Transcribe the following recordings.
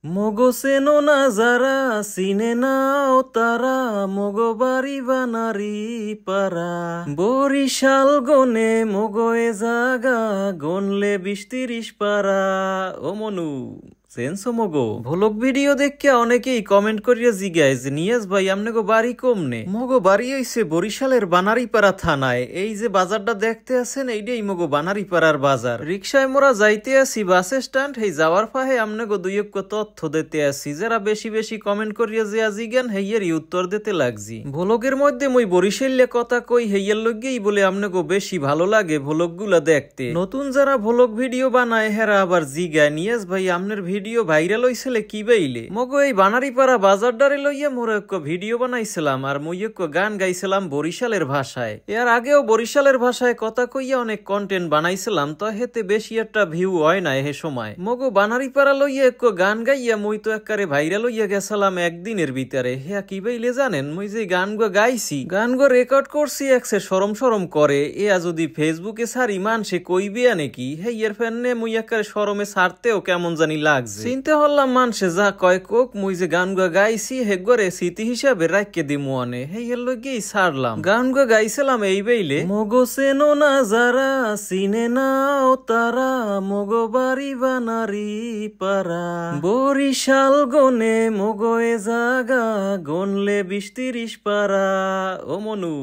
মগো সেনো না যারা চিনে নাও তারা মগো বাড়ি বানারি পারা বরিশাল গনে মগো এ জাগা গনলে ২০-৩০ পারা। ও মনু সেন্সো মগো ভ্লগ ভিডিও দেখে অনেকেই কমেন্ট করিয়া জিজ্ঞায় যে নিয়াজ ভাই আমনেগো বাড়ি কমনে? মগো বাড়ি হইছে বরিশালের বানারীপাড়া থানায়। এই যে বাজারটা দেখতে আছেন এইটাই মগো বানারীপাড়ার বাজার। রিক্সায় মোরা যাইতে আসি বাস স্ট্যান্ড, এই যাওয়ার ফাহে আমনেগো দুই এক তথ্য দিতে আসি। যারা বেশি বেশি কমেন্ট করিয়া যে জিজ্ঞান হেইয়েরই উত্তর দিতে লাগছি। ভ্লগের মধ্যে মই বরিশালে কথা কই হেইয়ের লগেই বলে আমনেগো বেশি ভালো লাগে ভ্লগ গুলা দেখতে। নতুন যারা ভ্লগ ভিডিও বানায় হেরা আবার জিজ্ঞায় নিয়াজ ভাই আমনের ভিডিও ভাইরাল হইছিলে কি বাইলে? মগো এই বানারীপাড়া বাজারডারে লইয়া মোরা এক ভিডিও বানাইছিলাম আর মই এক গান গাইছিলাম বরিশালের ভাষায়। এর আগেও বরিশালের ভাষায় কথা কইয়া অনেক কন্টেন্ট বানাইছিলাম, তো হেতে বেশি একটা ভিউ হয় না হে সময়। মগো বানারীপাড়া লইয়া এক গান গাইয়া মই তো একবারে ভাইরাল হইয়া গেছিলাম একদিনের ভিতরে। হ্যাঁ কি বাইলে জানেন, মই যে গানগো গাইছি গানগো রেকর্ড করছি একসে সরম সরম করে। এয়া যদি ফেসবুকে ছাড়ি মানসে কইবে নাকি হে এর ফ্যানে মই একবারে সরমে ছাড়তেও কেমন জানি লাগছে। চিন্তা হল্লাম মানুষে যা কয় কোক, মুই যে গান গা গাইছি হেগরে স্মৃতি হিসাবে রাখকে দিমু আনে হেই এর লগেই ছাড়লাম। গান গা গাইছিলাম এই বেইলে মগো সেনো না যারা চিনে নাও তারা মগো বাড়ি বানারি পারা বরিশাল গনে মগো এ জাগা গনলে ২০-৩০ পারা। ও মনু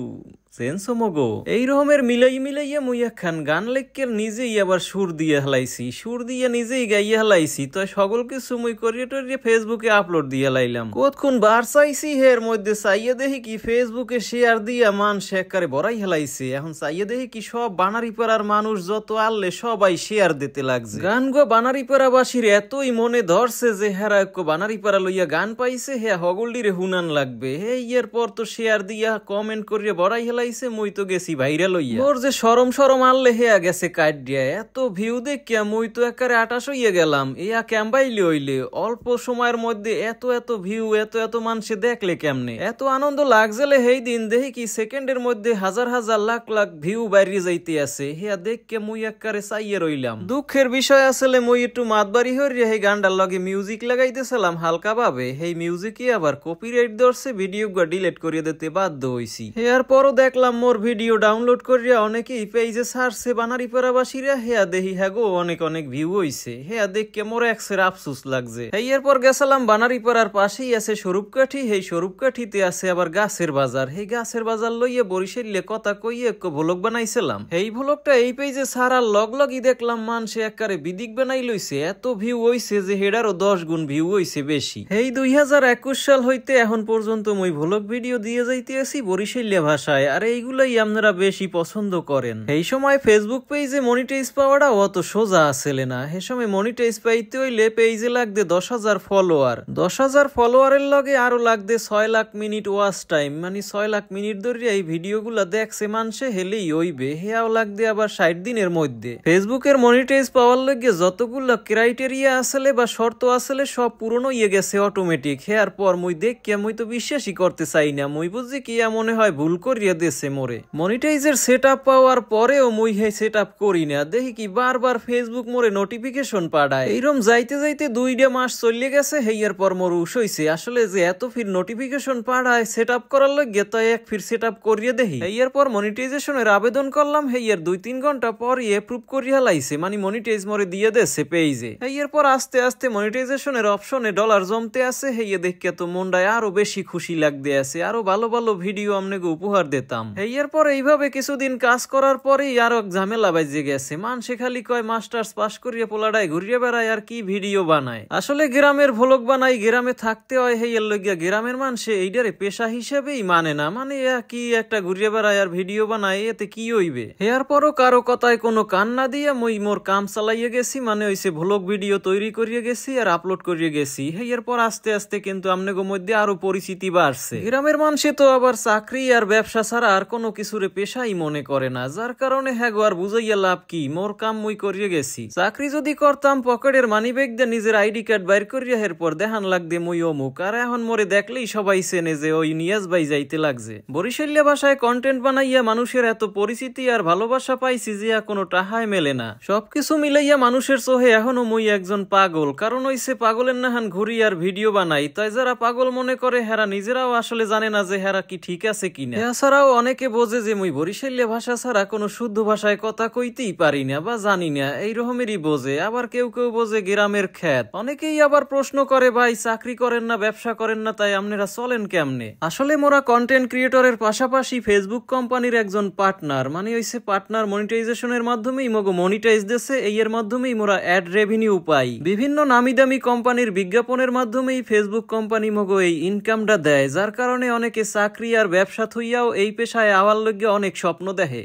সেন্সো মগো এই রকমের মিলাইয়া মুই একখান গান লেখকের নিজেই আবার সুর দিয়ে হেলাইছি, সুর দিয়ে নিজেই গাইয়া হেলাইছি। তো সকল কিছু মুই করিয়ে টরিয়ে ফেসবুকে আপলোড দিয়ে হেলাইলাম। কতক্ষণ বার চাইছি হের মধ্যে চাইয়া দেখি কি ফেসবুকে শেয়ার দিয়া মানুষ একবারে বড়াই হেলাইছে। এখন চাইয়া দেখি কি সব বানারীপাড়ার মানুষ যত আনলে সবাই শেয়ার দিতে লাগছে। গান গো বানারীপাড়াবাসীর এতই মনে ধরছে যে হেরা এক বানারীপাড়া লইয়া গান পাইছে হ্যাঁ হগলডিরে হুনান লাগবে। হে ইয়ের পর তো শেয়ার দিয়া কমেন্ট করিয়া বড়াই হেলাই মুই তো গেছি ভাইরাল হইয়া। মোর যে সরম সরম আনলে হেয়া গেছে কাট দিয়া। এত ভিউ দেখিয়া মুই তো একারে আটাশ হইয়া গেলাম। ইয়া ক্যাম্বাইলে হইলে অল্প সময়ের মধ্যে এত এত ভিউ এত মানুষে দেখলে কেমনে? এত আনন্দ লাগজেলে হেই দিন দেখি কি সেকেন্ডের মধ্যে হাজার হাজার লাখ লাখ ভিউ বাইরে যাইতে আছে। হেয়া দেখকে মুই একারে চাইয়ে রইলাম। দুঃখের বিষয় আসলে মুই একটু মাতবাড়ি হইয়া হেই গানটার লগে মিউজিক লাগাইতেছিলাম হালকা ভাবে। হেই মিউজিকই আবার কপিরাইট ধরছে, ভিডিও ডিলিট করিয়ে দিতে বাধ্য হইছি। হেয়ার পরও দেখলাম মোর ভিডিও ডাউনলোড করিয়া অনেকেই পেজে ছাড়ছে বানারীপাড়াবাসীরা। হেয়া দেখি হ্যাগো অনেক অনেক ভিউ হইছে। হেয়া দেখকে মোর একসের আফসোস লাগছে। এরপর গেছিলাম বানারীপাড়ার পাশেই আছে স্বরূপকাঠি। হেই স্বরূপকাঠিতে আছে আবার গাছের বাজার। হেই গাছের বাজার লইয়া বরিশালে কথা কইয়ে এক ভ্লগ বানাইছিলাম। এই ভ্লগটা এই পেজে ছাড়ার লগই দেখলাম মানুষে একবারে বিদিক বানাই লইছে। এত ভিউ হইছে যে হেডারও ১০ গুণ ভিউ হইছে বেশি। এই ২০২১ সাল হইতে এখন পর্যন্ত মই ভ্লগ ভিডিও দিয়ে যাইতে আছি বরিশালে ভাষায়, আর এইগুলাই আপনারা বেশি পছন্দ করেন। এই সময় ফেসবুক পেজে মনিটাইজ পাওয়াটা অত সোজা আসলে না। এই সময় মনিটাইজ পাইতে হইলে পেজে লাগবে ১০,০০০ ফলোয়ার। ১০,০০০ ফলোয়ারের লগে আরো লাগবে ৬ লাখ মিনিট ওয়াচ টাইম, মানে ৬ লাখ মিনিট ধরে এই ভিডিওগুলা দেখছে মানুষে হেলেই হইবে। হেয়াও লাগবে আবার ৬০ দিনের মধ্যে। ফেসবুকের মনিটাইজ পাওয়ার লগে যতগুলো ক্রাইটেরিয়া আসলে বা শর্ত আসলে সব পূরণ হইয়ে গেছে অটোমেটিক। হেয়ার পর মুই দেখকে মুই তো বিশ্বাসই করতে চাই না। মুই বুঝছি কি মনে হয় ভুল করিয়া দেশে মোরে। মনিটাইজের সেটআপ পাওয়ার পরেও মুই হে সেটআপ করি না। দেখি কি বারবার ফেসবুক মোরে নোটিফিকেশন পাঠায়। এইরকম যাইতে যাইতে ২টা মাস চলে গেছে। হেয়ার পর মোর উস হইছে আসলে যে এত ফির নোটিফিকেশন পাঠায় সেটআপ করার লগে তো এক ফির সেটআপ করিয়ে দেখি। হেয়ার পর মনিটাইজেশনের আবেদন করলাম। হেয়ার ২-৩ ঘন্টা পর এপ্রুভ করিয়া লাইছে, মানে মনিটাইজ মোরে দিয়ে দেছে পেজে। হেয়ার পর আস্তে আস্তে মনিটাইজেশনের অপশনে ডলার জমতে আছে। হেয়ে দেখে তো মনটায় আরো বেশি খুশি লাগতে আছে, আরো ভালো ভালো ভিডিও আমনেকে উপহার দিতাম। এরপর এইভাবে কিছুদিন কাজ করার পরেই আরো ঝামেলা বাজে গেছে। মানুষে খালি কয় মাস্টার্স পাস করিয়া পোলাডায় ঘুরিয়ে বেড়ায় আর কি ভিডিও বানায়। আসলে গ্রামের ভ্লগ বানাই, গ্রামে থাকতে হয়। হেয়ার লইয়া গ্রামের মানুষে এইটারে পেশা হিসেবেই মানে না, মানে কি একটা ঘুরিয়ে বেড়ায় আর ভিডিও বানায়, এতে কি হইবে? হেয়ার পরও কারো কথায় কোনো কান না দিয়া মই মোর কাম চালাইয়ে গেছি, মানে হইছে ভ্লগ ভিডিও তৈরি করিয়ে গেছি আর আপলোড করিয়ে গেছি। হেয়ার পর আস্তে আস্তে কিন্তু আমনেগো মধ্যে আরো পরিচিতি বাড়ছে। গ্রামের মানুষে তো আবার চাকরি আর ব্যবসা ছাড়া আর কোনো কিছুরে পেশাই মনে করে না, যার কারণে হ্যাঁ আর বুঝাইয়া লাভ কি, মোর কাম মুই করিয়ে গেছি। চাকরি যদি করতাম পকেটের মানি ব্যাগ দিয়ে নিজের আইডি কার্ড বাইর করিয়া এরপর দেখান লাগবে মুই অমুক, আর এখন মোরে দেখলেই সবাই চেনে যে ওই নিয়াজ ভাই যাইতে লাগছে। বরিশালিয়া ভাষায় কন্টেন্ট বানাইয়া মানুষের এত পরিচিতি আর ভালোবাসা পাইছি যে কোনো টাহায় মেলে না। সবকিছু মিলাইয়া মানুষের চোহে এখনো মুই একজন পাগল, কারণ হইছে পাগলের নাহান ঘুরি আর ভিডিও বানাই, তাই যারা পাগল মনে করে হেরা নিজেরাও আসলে জানে না যে হেরা কি ঠিক আছে কিনা। এছাড়াও অনেকে বোঝে যে মুই বরিশালিয়া ভাষা ছাড়া কোনো শুদ্ধ ভাষায় কথা কইতেই পারি না বা জানি না, এই রকমেরই বোঝে। আবার কেউ কেউ বোঝে গ্রামের খ্যাত। অনেকেই আবার প্রশ্ন করে ভাই চাকরি করেন না ব্যবসা করেন না, তাই আপনারা চলেন কেমনে? আসলে মোরা কন্টেন্ট ক্রিয়েটরের পাশাপাশি ফেসবুক কোম্পানির একজন পার্টনার, মানে হইছে পার্টনার মনিটাইজেশনের মাধ্যমেই মগো মনিটাইজ দেশে, এই এর মাধ্যমেই মোরা অ্যাড রেভিনিউ পাই। বিভিন্ন নামি দামি কোম্পানির বিজ্ঞাপনের মাধ্যমেই ফেসবুক কোম্পানি মগো এই ইনকামটা দেয়, যার কারণে অনেকে চাকরি আর ব্যবসা থইয়াও এই পেশায় আওয়ার লগে অনেক স্বপ্ন দেখে।